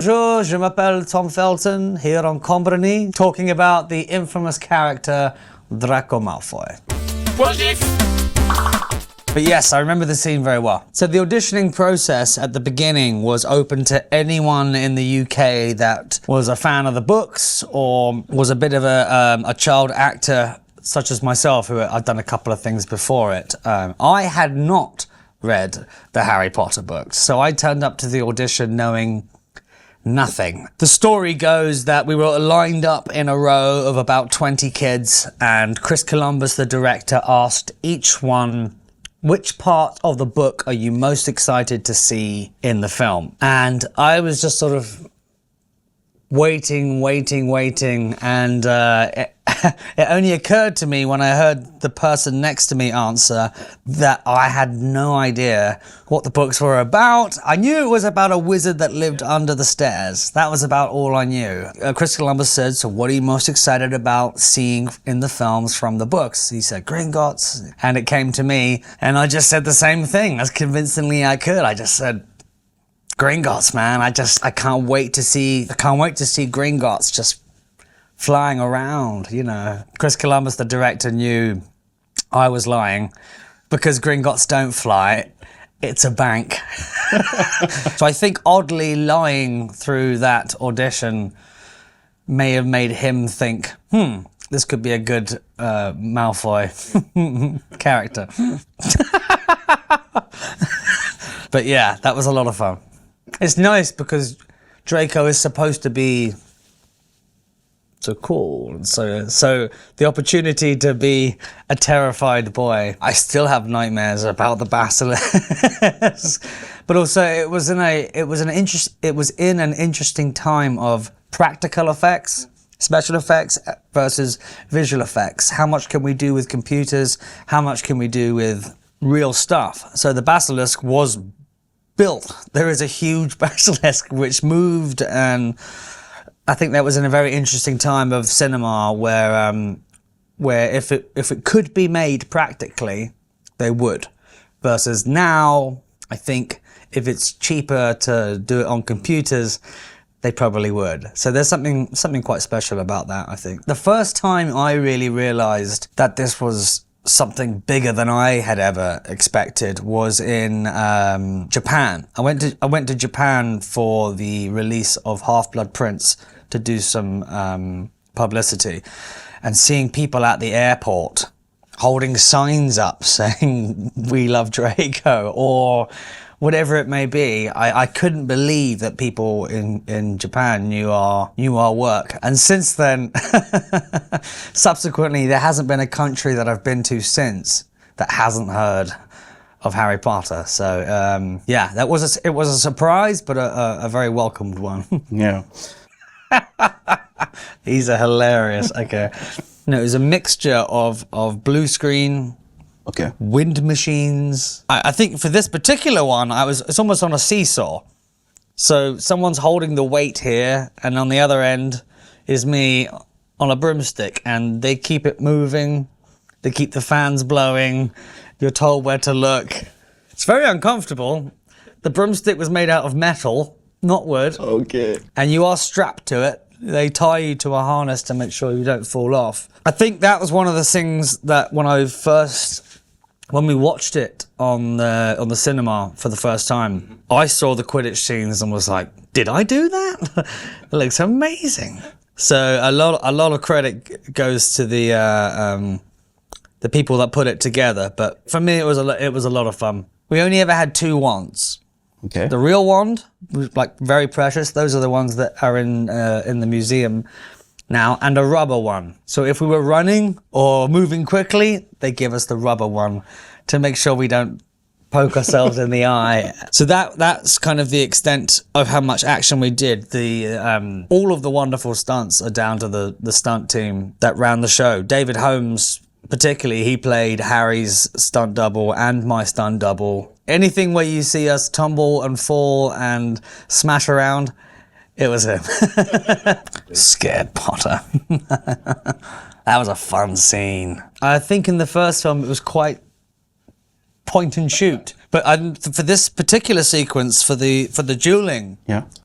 Bonjour, je m'appelle Tom Felton, here on Company, talking about the infamous character Draco Malfoy. But yes, I remember the scene very well. So the auditioning process at the beginning was open to anyone in the UK that was a fan of the books or was a bit of a child actor, such as myself, who I'd done a couple of things before it. I had not read the Harry Potter books, so I turned up to the audition knowing nothing. The story goes that we were lined up in a row of about 20 kids, and Chris Columbus, the director, asked each one, which part of the book are you most excited to see in the film? And I was just sort of waiting, and it only occurred to me when I heard the person next to me answer that I had no idea what the books were about. I knew it was about a wizard that lived under the stairs. That was about all I knew. Chris Columbus said, so what are you most excited about seeing in the films from the books? He said, Gringotts. And it came to me, and I just said the same thing as convincingly I could. I just said, Gringotts, man. I can't wait to see Gringotts just flying around, you know. Chris Columbus, the director, knew I was lying because Gringotts don't fly. It's a bank. So I think oddly lying through that audition may have made him think, this could be a good Malfoy character. But yeah, that was a lot of fun. It's nice because Draco is supposed to be so cool, and so the opportunity to be a terrified boy. I still have nightmares about the basilisk, but also it was in an interesting time of practical effects, special effects versus visual effects. How much can we do with computers? How much can we do with real stuff? So the basilisk was built. There is a huge basilisk which moved, and I think that was in a very interesting time of cinema where if it could be made practically, they would. Versus now, I think if it's cheaper to do it on computers, they probably would. So there's something quite special about that, I think. The first time I really realized that this was something bigger than I had ever expected was in Japan. I went to Japan for the release of Half-Blood Prince to do some publicity, and seeing people at the airport holding signs up saying "We love Draco" or whatever it may be, I couldn't believe that people in Japan knew our work. And since then, subsequently, there hasn't been a country that I've been to since that hasn't heard of Harry Potter. So yeah, it was a surprise, but a very welcomed one. Yeah. These are hilarious. Okay. No, it was a mixture of blue screen, Okay. wind machines. I think for this particular one, it's almost on a seesaw. So someone's holding the weight here, and on the other end is me on a broomstick, and they keep it moving. They keep the fans blowing. You're told where to look. It's very uncomfortable. The broomstick was made out of metal, not wood. Okay. And you are strapped to it. They tie you to a harness to make sure you don't fall off. I think that was one of the things that when we watched it on the cinema for the first time, I saw the Quidditch scenes and was like, did I do that? It looks amazing. So a lot of credit goes to the people that put it together. But for me, it was a lot of fun. We only ever had 2 wands. Okay. The real wand was like very precious. Those are the ones that are in the museum now, and a rubber one. So if we were running or moving quickly, they give us the rubber one to make sure we don't poke ourselves in the eye. So that's kind of the extent of how much action we did. All of the wonderful stunts are down to the stunt team that ran the show. David Holmes, particularly, he played Harry's stunt double and my stunt double. Anything where you see us tumble and fall and smash around, it was him. Scared Potter. That was a fun scene. I think in the first film it was quite point and shoot. But for this particular sequence, for the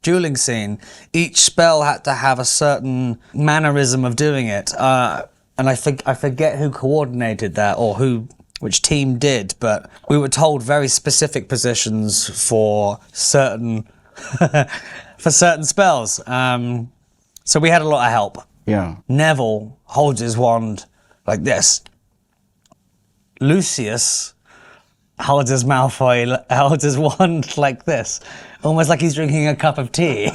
dueling scene, each spell had to have a certain mannerism of doing it. And I forget who coordinated that or which team did, but we were told very specific positions for certain spells. So we had a lot of help. Yeah. Neville holds his wand like this. Lucius holds his wand like this, almost like he's drinking a cup of tea.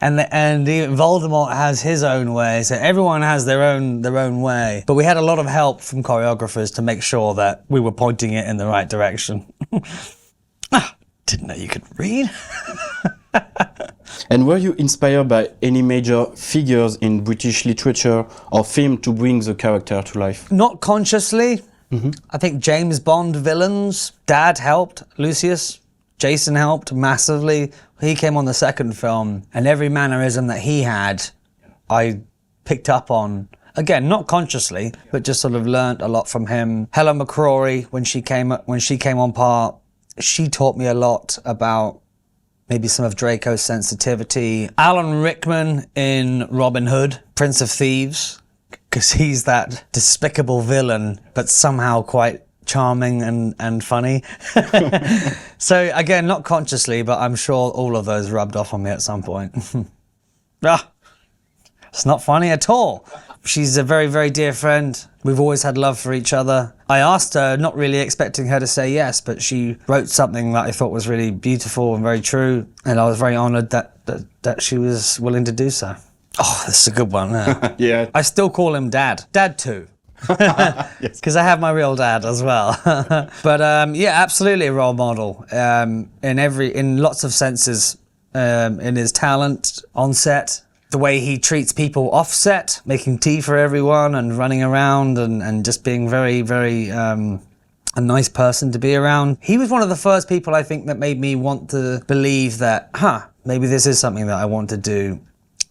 And Voldemort has his own way, so everyone has their own way. But we had a lot of help from choreographers to make sure that we were pointing it in the right direction. Didn't know you could read. And were you inspired by any major figures in British literature or film to bring the character to life? Not consciously. I think James Bond villains, Dad helped, Lucius. Jason helped massively. He came on the second film, and every mannerism that he had, I picked up on. Again, not consciously, but just sort of learnt a lot from him. Helen McCrory, when she came on part, she taught me a lot about maybe some of Draco's sensitivity. Alan Rickman in Robin Hood, Prince of Thieves, because he's that despicable villain, but somehow quite charming and funny. So again, not consciously, but I'm sure all of those rubbed off on me at some point. It's not funny at all. She's a very, very dear friend. We've always had love for each other. I asked her, not really expecting her to say yes, but she wrote something that I thought was really beautiful and very true, and I was very honoured that she was willing to do so. Oh, this is a good one. Yeah. I still call him Dad. Dad too. Because I have my real dad as well. But yeah, absolutely a role model in lots of senses, in his talent on set, the way he treats people off set, making tea for everyone and running around and just being very, very a nice person to be around. He was one of the first people I think that made me want to believe that, maybe this is something that I want to do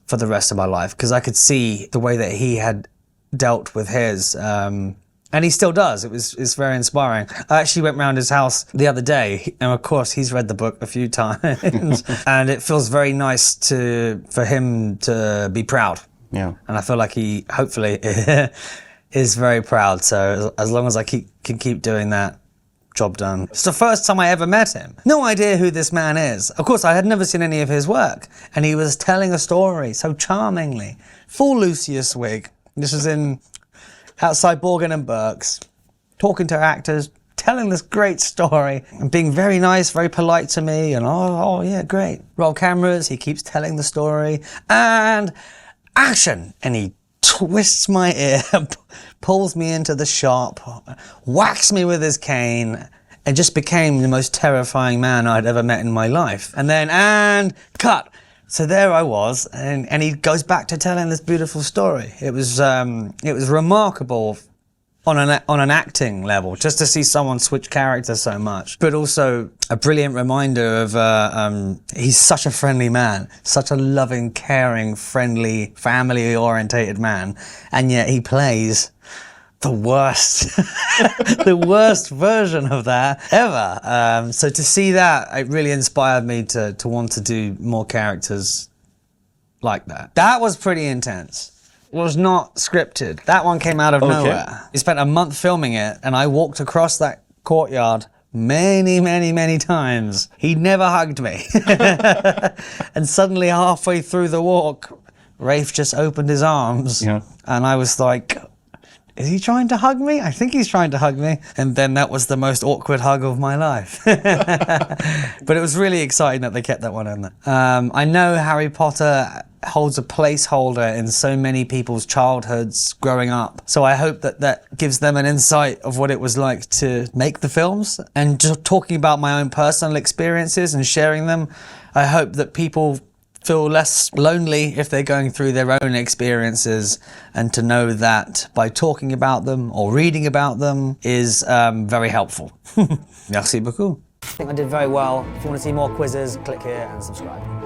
for the rest of my life, because I could see the way that he had dealt with his, and he still does. It's very inspiring. I actually went round his house the other day, and of course he's read the book a few times, and it feels very nice for him to be proud. Yeah. And I feel like he hopefully is very proud. So as long as I can keep doing that, job done. It's the first time I ever met him. No idea who this man is. Of course, I had never seen any of his work, and he was telling a story so charmingly. Full Lucius wig. This was outside Borgin and Burke's, talking to actors, telling this great story, and being very nice, very polite to me, and oh yeah, great. Roll cameras, he keeps telling the story, and action! And he twists my ear, pulls me into the shop, whacks me with his cane, and just became the most terrifying man I'd ever met in my life. And then, and cut! So there I was, and he goes back to telling this beautiful story. It was remarkable on an acting level, just to see someone switch characters so much. But also a brilliant reminder of he's such a friendly man, such a loving, caring, friendly, family-orientated man, and yet he plays the worst, the worst version of that ever. So to see that, it really inspired me to want to do more characters like that. That was pretty intense. It was not scripted. That one came out of nowhere. We spent a month filming it, and I walked across that courtyard many, many, many times. He never hugged me. And suddenly halfway through the walk, Rafe just opened his arms, and I was like, is he trying to hug me? I think he's trying to hug me. And then that was the most awkward hug of my life. But it was really exciting that they kept that one in there. I know Harry Potter holds a placeholder in so many people's childhoods growing up. So I hope that gives them an insight of what it was like to make the films. And just talking about my own personal experiences and sharing them, I hope that people feel less lonely if they're going through their own experiences, and to know that by talking about them or reading about them is very helpful. Merci beaucoup. I think I did very well. If you want to see more quizzes, click here and subscribe.